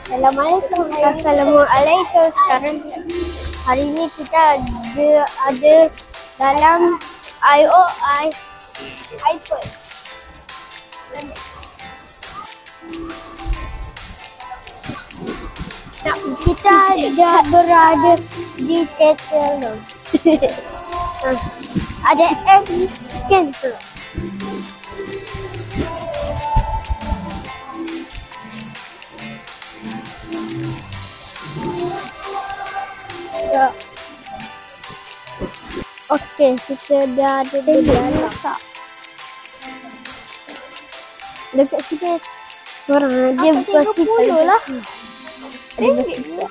Assalamualaikum. Assalamualaikum. Sekarang hari ini kita ada dalam iPod. Kita dah berada di Decathlon. Ada app scan tu. Okey, kita dah ada di dalam tak? Dekat sini orang dia bersikap lah. Dia bersikap.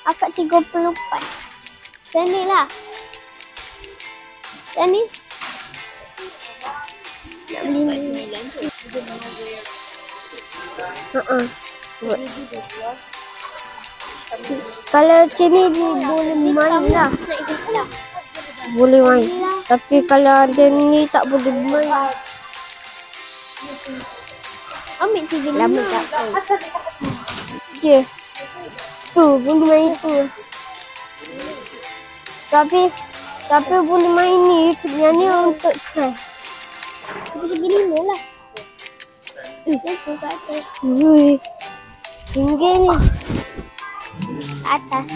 Akak 34. Sini lah. Sini. Nak beli ni. Kalau sini boleh main lah. Boleh main. Tapi kalau ada ni tak boleh main. Ambil 35. Lama tak tahu. Je. Tu boleh main tu. Tapi boleh main ni. Yang ni untuk try. 35 lah. Itu kat atas. Tinggi ni. Atas.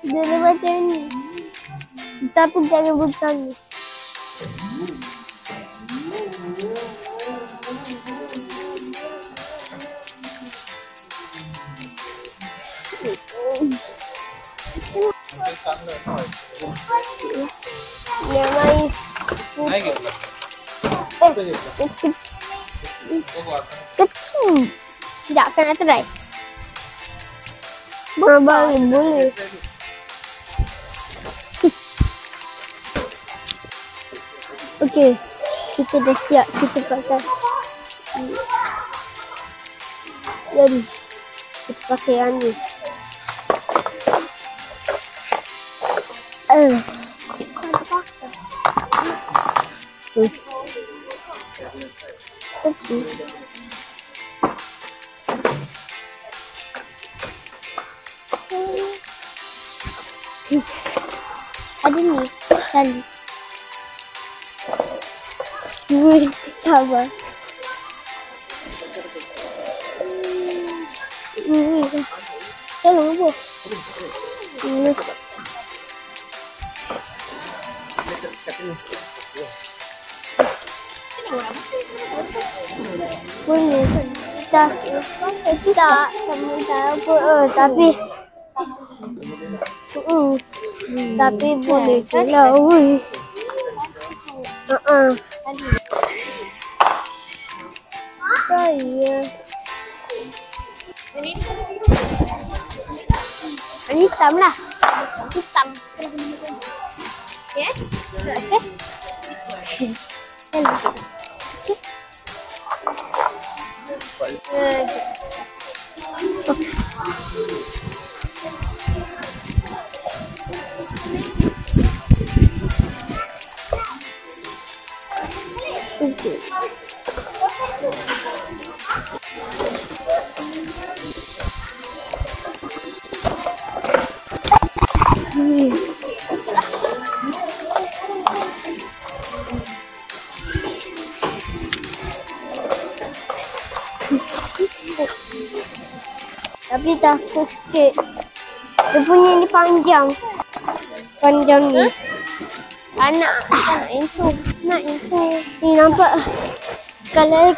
Dia macam ni. Tapi jangan bukan ni. Dia main kecil. Sekejap, kan nak try? Boleh. Okey, kita dah siap. Kita pakai. Jadi, kita pakai yang ni. Tepi. Ada ni tali. Sabar. Tolong apa? Boleh. Tak apa. Tapi boleh je lah. Saya. Ini hitam lah. Hitam. Okay? Tapi takut sikit. Dia punya ni panjang. Panjang ni. Anak yang tu. Nak yang tu. Ni nampak. Kalau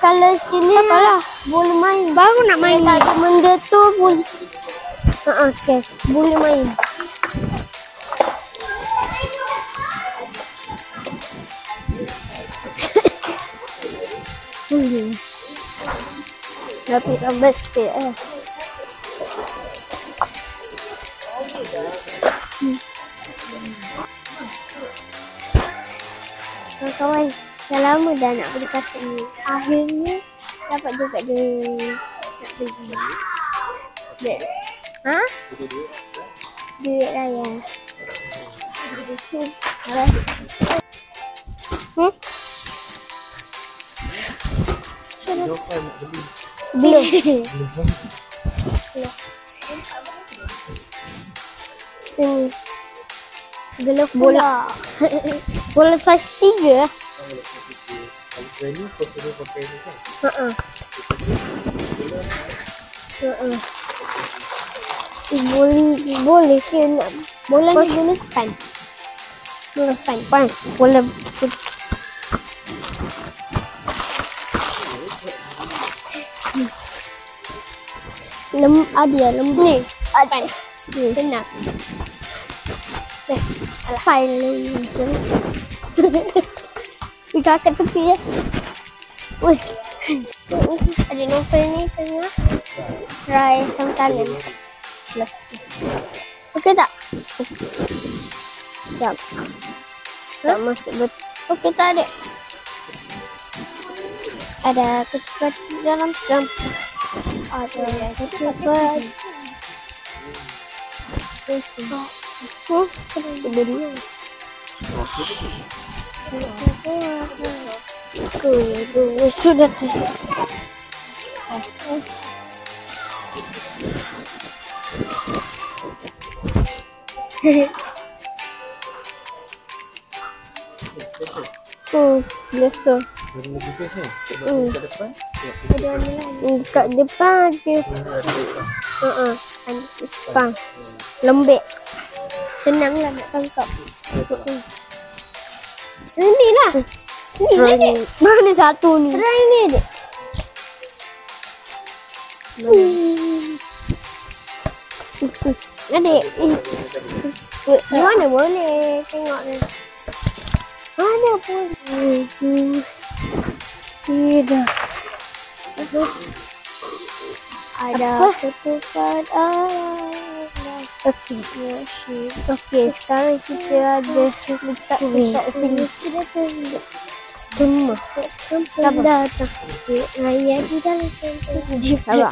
sini siapalah boleh main. Baru nak main. Tak ada benda tu pun. Kes. Boleh main. Tapi tambah sikit kawan, dah lama dah nak beli kasut ni. Akhirnya dapat juga dia nak beli. Duit raya. Belum. Ini. Gelap bola. Bola saiz 3. Boleh ke nak bola ni guna span. Bola span. Bola ada lembut ni. Span. Senang. File senang. Kita kat tepi ya. Wih. Ada novel ni tengah. Try sama tangan. Okey tak? Siap. Tak masuk betul. Okey tak adik? Ada ketupat dalam sam. Ada ketupat. Sudah tu. Biasa. Dekat depan ada. Ada spang. Lembek. Senang lah nak tangkap. Ini lah. Ni adik. Mana satu ni? Try ni adik. Adik. Mana boleh. Tengok ni. Mana boleh. Tidak. Ada ketupat. Okey, sekarang kita ada letak sini. Sudah tengok. Kemah. Sabar datang. Raya di dalam sentuh. Sabar.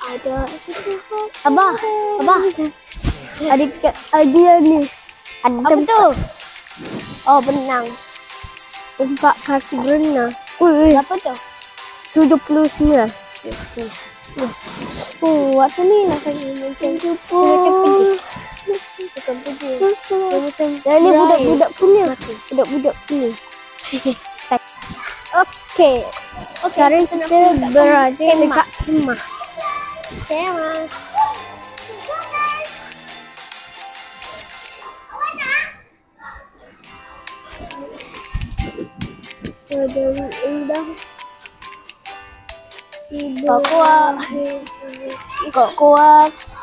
Ada ketupat. Abah. Ada ni. Ada tempat. Oh, benang. Tempat kaki berenang. Berapa tu? 79. Waktu ni lah saya macam pedih. Bukan pedih. Susu. Dan ni budak-budak punya. Budak-budak punya. Okey. Sekarang kita berada dekat kemah. Kemah.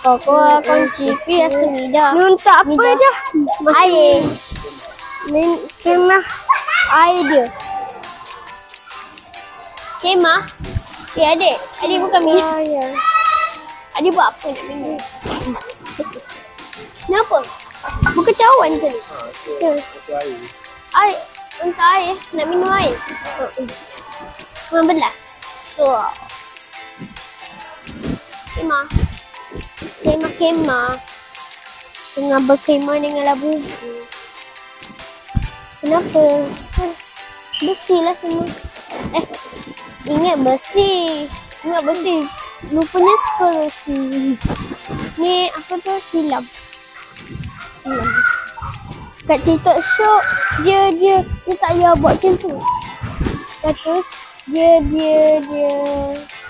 Kokoa kunci pria semida. Ni untuk apa je? Air. Ni kemah air dia. Kemah? Adik bukan minum. Adik buat apa nak minum? Kenapa? Bukan cawan tu. Air. Untuk air, nak minum air. 19. So. Kemah. Tengah berkemah dengan labu. Kenapa? Bersihlah semua. Ingat bersih. Lupanya sekolah. Ni apa tu? Hilang. Kat TikTok shop dia tak payah buat macam tu. Terus dia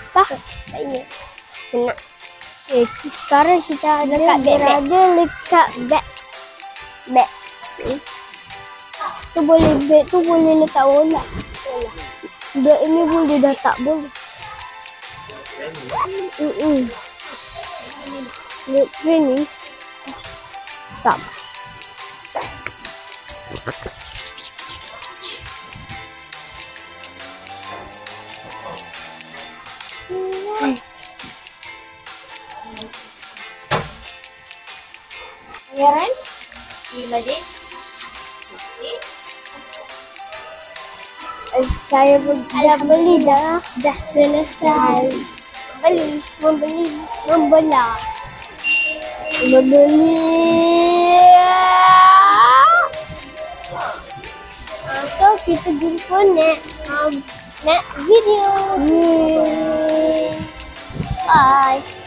tak ingat. Nak. Sekarang kita ada berada dekat beg. Tu boleh letak bola. Beg ini pun dia dah tak boleh. Training. Sap. Bayaran? 5 dik. Saya dah beli dah selesai. Membelah. kita jumpa next video. Bye.